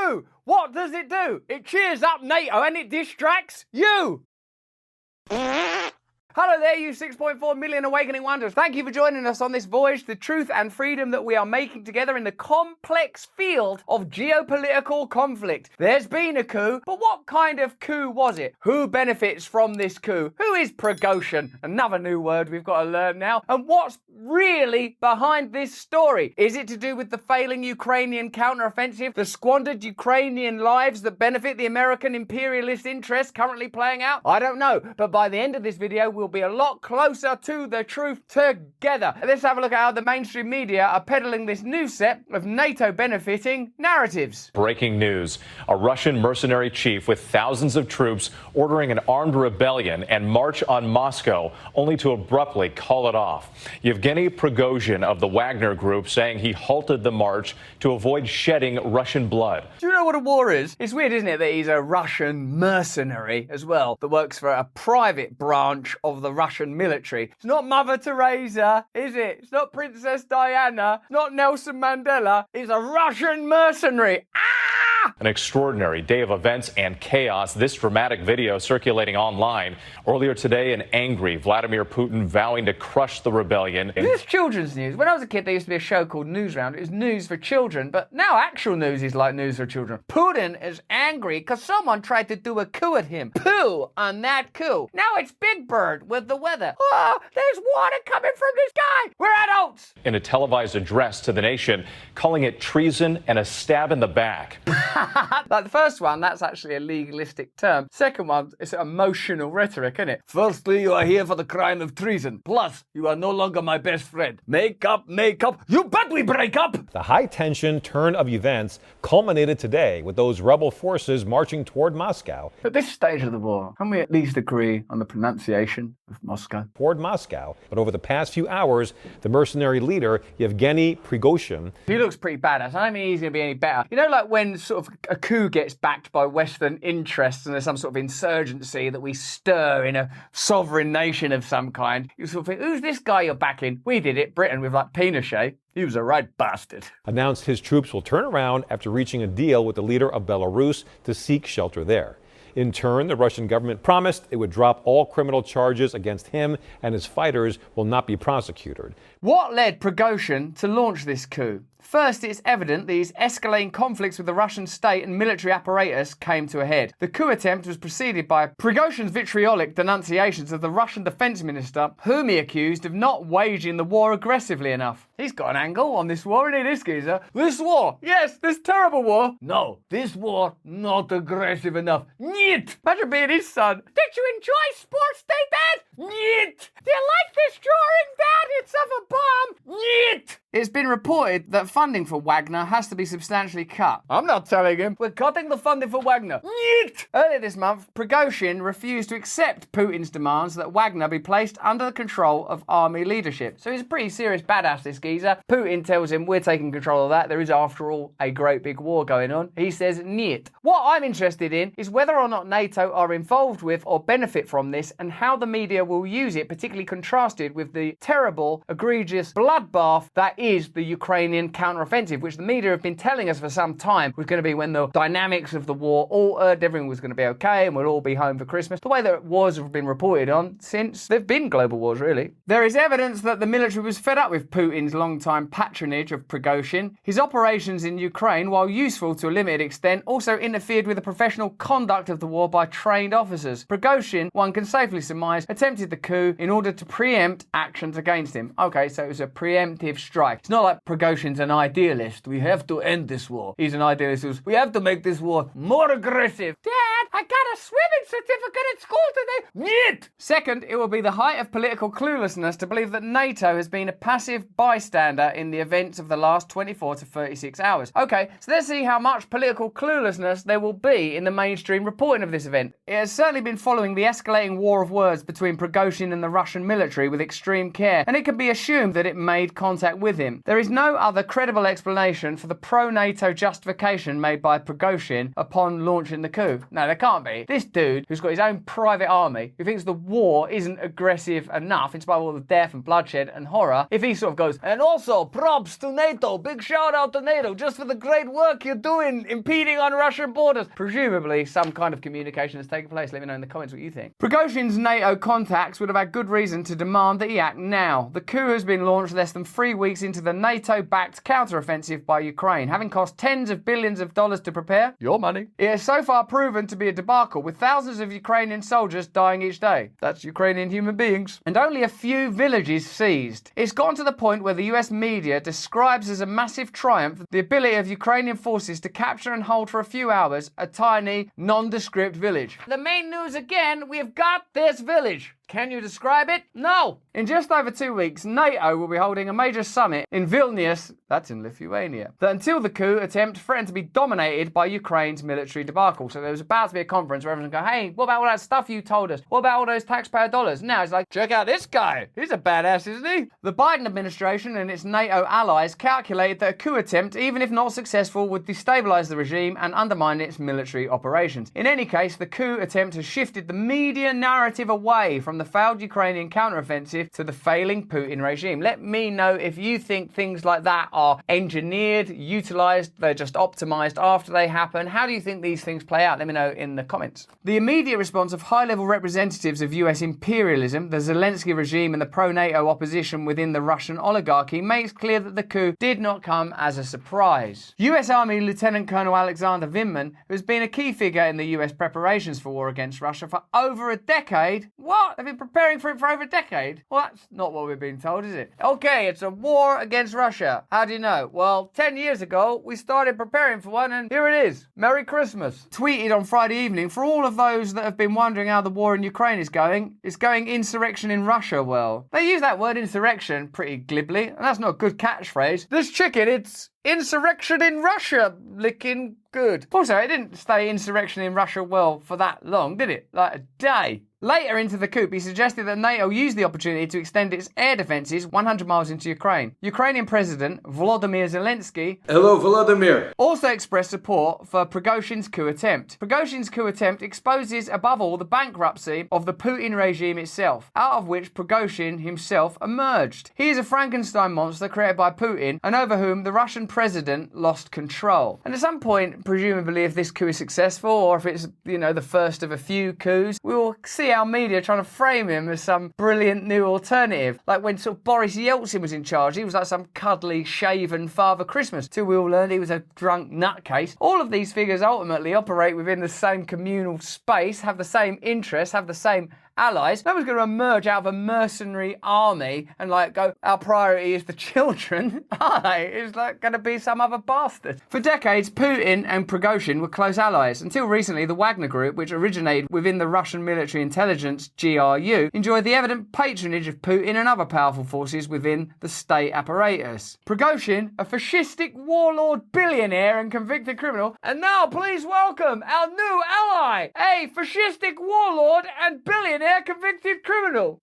coup. What does it do? It cheers up NATO and it distracts you. Hello there, you 6.4 million awakening wonders. Thank you for joining us on this voyage to truth and freedom that we are making together in the complex field of geopolitical conflict. There's been a coup, but what kind of coup was it? Who benefits from this coup? Who is Prigozhin? Another new word we've got to learn now. And what's really behind this story? Is it to do with the failing Ukrainian counteroffensive, the squandered Ukrainian lives that benefit the American imperialist interests currently playing out? I don't know, but by the end of this video, we'll be a lot closer to the truth together. Let's have a look at how the mainstream media are peddling this new set of NATO benefiting narratives. Breaking news. A Russian mercenary chief with thousands of troops ordering an armed rebellion and march on Moscow, only to abruptly call it off. Yevgeny Prigozhin of the Wagner Group saying he halted the march to avoid shedding Russian blood. Do you know what a war is? It's weird, isn't it, that he's a Russian mercenary as well, that works for a private branch of the Russian military. It's not Mother Teresa, is it? It's not Princess Diana, it's not Nelson Mandela. He's a Russian mercenary. An extraordinary day of events and chaos. This dramatic video circulating online. Earlier today, an angry Vladimir Putin vowing to crush the rebellion. This is children's news. When I was a kid, there used to be a show called Newsround. It was news for children, but now actual news is like news for children. Putin is angry because someone tried to do a coup at him. Pooh on that coup. Now it's Big Bird with the weather. Oh, there's water coming from this guy. We're adults. In a televised address to the nation, calling it treason and a stab in the back. Like the first one, that's actually a legalistic term. Second one, it's emotional rhetoric, isn't it? Firstly, you are here for the crime of treason. Plus, you are no longer my best friend. Make up. You bet we break up. The high-tension turn of events culminated today with those rebel forces marching toward Moscow. At this stage of the war, can we at least agree on the pronunciation of Moscow? Toward Moscow. But over the past few hours, the mercenary leader, Yevgeny Prigozhin... He looks pretty badass. I don't think he's going to be any better. You know, like when sort of a coup gets backed by Western interests and there's some sort of insurgency that we stir in a sovereign nation of some kind, you sort of think, who's this guy you're backing? We did it, Britain, with like Pinochet. He was a right bastard. Announced his troops will turn around after reaching a deal with the leader of Belarus to seek shelter there. In turn, the Russian government promised it would drop all criminal charges against him and his fighters will not be prosecuted. What led Prigozhin to launch this coup? First, it's evident these escalating conflicts with the Russian state and military apparatus came to a head. The coup attempt was preceded by Prigozhin's vitriolic denunciations of the Russian defense minister, whom he accused of not waging the war aggressively enough. He's got an angle on this war, isn't he, this geezer? This war, yes, this terrible war. No, this war, not aggressive enough. Niet! Imagine being his son. Did you enjoy sports day, Dad? Niet! Do you like this drawing, Dad? It's of a bomb. Niet! It's been reported that funding for Wagner has to be substantially cut. I'm not telling him. We're cutting the funding for Wagner. Niet! Earlier this month, Prigozhin refused to accept Putin's demands that Wagner be placed under the control of army leadership. So he's a pretty serious badass, this geezer. Putin tells him we're taking control of that. There is, after all, a great big war going on. He says niet. What I'm interested in is whether or not NATO are involved with or benefit from this and how the media will use it, particularly contrasted with the terrible, egregious bloodbath that is the Ukrainian counteroffensive, which the media have been telling us for some time was going to be when the dynamics of the war altered, everything was going to be okay and we'll all be home for Christmas. The way that wars have been reported on since there've been global wars, really. There is evidence that the military was fed up with Putin's long-time patronage of Prigozhin. His operations in Ukraine, while useful to a limited extent, also interfered with the professional conduct of the war by trained officers. Prigozhin, one can safely surmise, attempted the coup in order to preempt actions against him. Okay, so it was a preemptive strike. It's not like Prigozhin's an idealist. We have to end this war. He's an idealist who's, we have to make this war more aggressive. Dad, I got a swimming certificate at school today. Niet! Second, it will be the height of political cluelessness to believe that NATO has been a passive bystander in the events of the last 24 to 36 hours. Okay, so let's see how much political cluelessness there will be in the mainstream reporting of this event. It has certainly been following the escalating war of words between Prigozhin and the Russian military with extreme care, and it can be assumed that it made contact with him. There is no other credible explanation for the pro-NATO justification made by Prigozhin upon launching the coup? No, there can't be. This dude, who's got his own private army, who thinks the war isn't aggressive enough, in spite of all the death and bloodshed and horror, if he sort of goes, and also props to NATO, big shout out to NATO, just for the great work you're doing, impeding on Russian borders. Presumably, some kind of communication has taken place. Let me know in the comments what you think. Prigozhin's NATO contacts would have had good reason to demand that he act now. The coup has been launched less than 3 weeks into the NATO-backed counter-offensive by Ukraine, having cost tens of billions of dollars to prepare. Your money. It has so far proven to be a debacle, with thousands of Ukrainian soldiers dying each day. That's Ukrainian human beings. And only a few villages seized. It's gotten to the point where the US media describes as a massive triumph the ability of Ukrainian forces to capture and hold for a few hours a tiny, nondescript village. The main news again, we've got this village. Can you describe it? No. In just over 2 weeks, NATO will be holding a major summit in Vilnius, that's in Lithuania, that until the coup attempt threatened to be dominated by Ukraine's military debacle. So there was about to be a conference where everyone's going, hey, what about all that stuff you told us? What about all those taxpayer dollars? Now it's like, check out this guy. He's a badass, isn't he? The Biden administration and its NATO allies calculated that a coup attempt, even if not successful, would destabilize the regime and undermine its military operations. In any case, the coup attempt has shifted the media narrative away from the failed Ukrainian counteroffensive to the failing Putin regime. Let me know if you think things like that are engineered, utilized, they're just optimized after they happen. How do you think these things play out? Let me know in the comments. The immediate response of high-level representatives of US imperialism, the Zelensky regime and the pro-NATO opposition within the Russian oligarchy makes clear that the coup did not come as a surprise. US Army Lieutenant Colonel Alexander Vindman, who has been a key figure in the US preparations for war against Russia for over a decade. What? They've been preparing for it for over a decade? Well, that's not what we've been told, is it? Okay, it's a war against Russia. How do you know? Well, 10 years ago, we started preparing for one, and here it is. Merry Christmas. Tweeted on Friday evening, for all of those that have been wondering how the war in Ukraine is going, it's going insurrection in Russia well. They use that word insurrection pretty glibly, and that's not a good catchphrase. This chicken, it's insurrection in Russia, licking good. Also, it didn't stay insurrection in Russia well for that long, did it? Like a day. Later into the coup, he suggested that NATO use the opportunity to extend its air defences 100 miles into Ukraine. Ukrainian President Volodymyr Zelensky, hello, Volodymyr, also expressed support for Prigozhin's coup attempt. Prigozhin's coup attempt exposes above all the bankruptcy of the Putin regime itself, out of which Prigozhin himself emerged. He is a Frankenstein monster created by Putin and over whom the Russian president lost control. And at some point, presumably if this coup is successful or if it's, the first of a few coups, we will see our media trying to frame him as some brilliant new alternative. Like when sort of Boris Yeltsin was in charge, he was like some cuddly, shaven Father Christmas, till we all learned he was a drunk nutcase. All of these figures ultimately operate within the same communal space, have the same interests, have the same allies. No one's going to emerge out of a mercenary army and go, our priority is the children, are they? It's going to be some other bastard. For decades, Putin and Prigozhin were close allies. Until recently, the Wagner Group, which originated within the Russian military intelligence, GRU, enjoyed the evident patronage of Putin and other powerful forces within the state apparatus. Prigozhin, a fascistic warlord billionaire and convicted criminal, and now please welcome our new ally, a fascistic warlord and billionaire convicted criminal.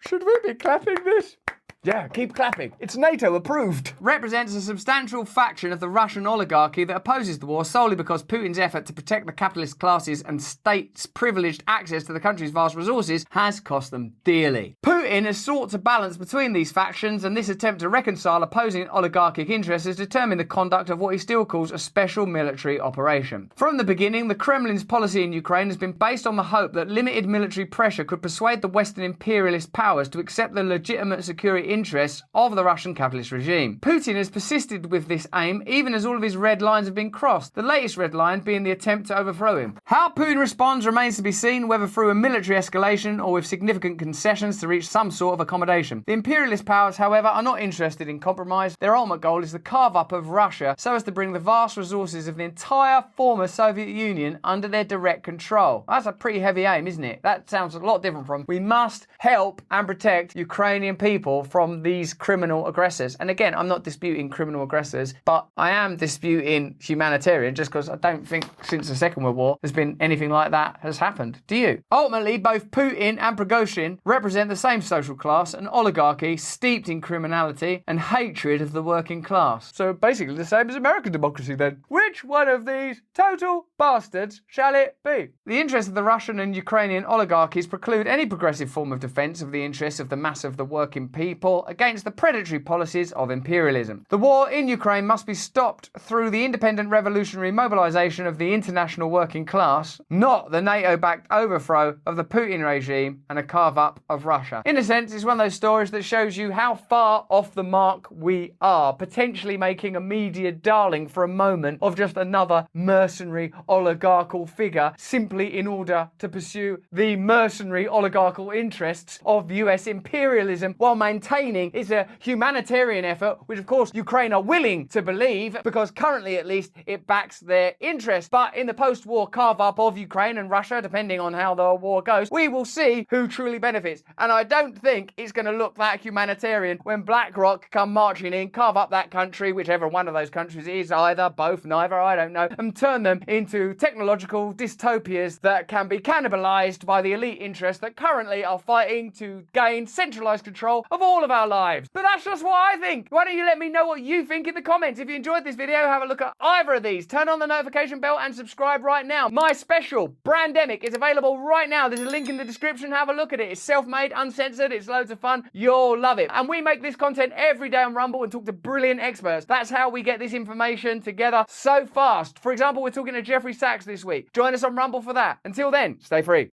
Should we be clapping this? Yeah, keep clapping. It's NATO approved. Represents a substantial faction of the Russian oligarchy that opposes the war solely because Putin's effort to protect the capitalist classes and states' privileged access to the country's vast resources has cost them dearly. Putin has sought to balance between these factions, and this attempt to reconcile opposing oligarchic interests has determined the conduct of what he still calls a special military operation. From the beginning, the Kremlin's policy in Ukraine has been based on the hope that limited military pressure could persuade the Western imperialist powers to accept the legitimate security interests of the Russian capitalist regime. Putin has persisted with this aim even as all of his red lines have been crossed, the latest red line being the attempt to overthrow him. How Putin responds remains to be seen, whether through a military escalation or with significant concessions to reach some sort of accommodation. The imperialist powers, however, are not interested in compromise. Their ultimate goal is the carve-up of Russia so as to bring the vast resources of the entire former Soviet Union under their direct control. That's a pretty heavy aim, isn't it? That sounds a lot different from we must help and protect Ukrainian people from from these criminal aggressors. And again, I'm not disputing criminal aggressors, but I am disputing humanitarian, just because I don't think since the Second World War there's been anything like that has happened. Do you? Ultimately, both Putin and Prigozhin represent the same social class, an oligarchy steeped in criminality and hatred of the working class. So basically the same as American democracy then. Which one of these total bastards shall it be? The interests of the Russian and Ukrainian oligarchies preclude any progressive form of defence of the interests of the mass of the working people against the predatory policies of imperialism. The war in Ukraine must be stopped through the independent revolutionary mobilisation of the international working class, not the NATO-backed overthrow of the Putin regime and a carve-up of Russia. In a sense, it's one of those stories that shows you how far off the mark we are, potentially making a media darling for a moment of just another mercenary oligarchical figure simply in order to pursue the mercenary oligarchical interests of US imperialism while maintaining it's a humanitarian effort, which of course Ukraine are willing to believe because currently at least it backs their interests. But in the post-war carve-up of Ukraine and Russia, depending on how the war goes, we will see who truly benefits. And I don't think it's going to look that humanitarian when BlackRock come marching in, carve up that country, whichever one of those countries it is, either, both, neither, I don't know, and turn them into technological dystopias that can be cannibalized by the elite interests that currently are fighting to gain centralized control of all of our lives. But that's just what I think. Why don't you let me know what you think in the comments? If you enjoyed this video, have a look at either of these. Turn on the notification bell and subscribe right now. My special, Brandemic, is available right now. There's a link in the description. Have a look at it. It's self-made, uncensored. It's loads of fun. You'll love it. And we make this content every day on Rumble and talk to brilliant experts. That's how we get this information together so fast. For example, we're talking to Jeffrey Sachs this week. Join us on Rumble for that. Until then, stay free.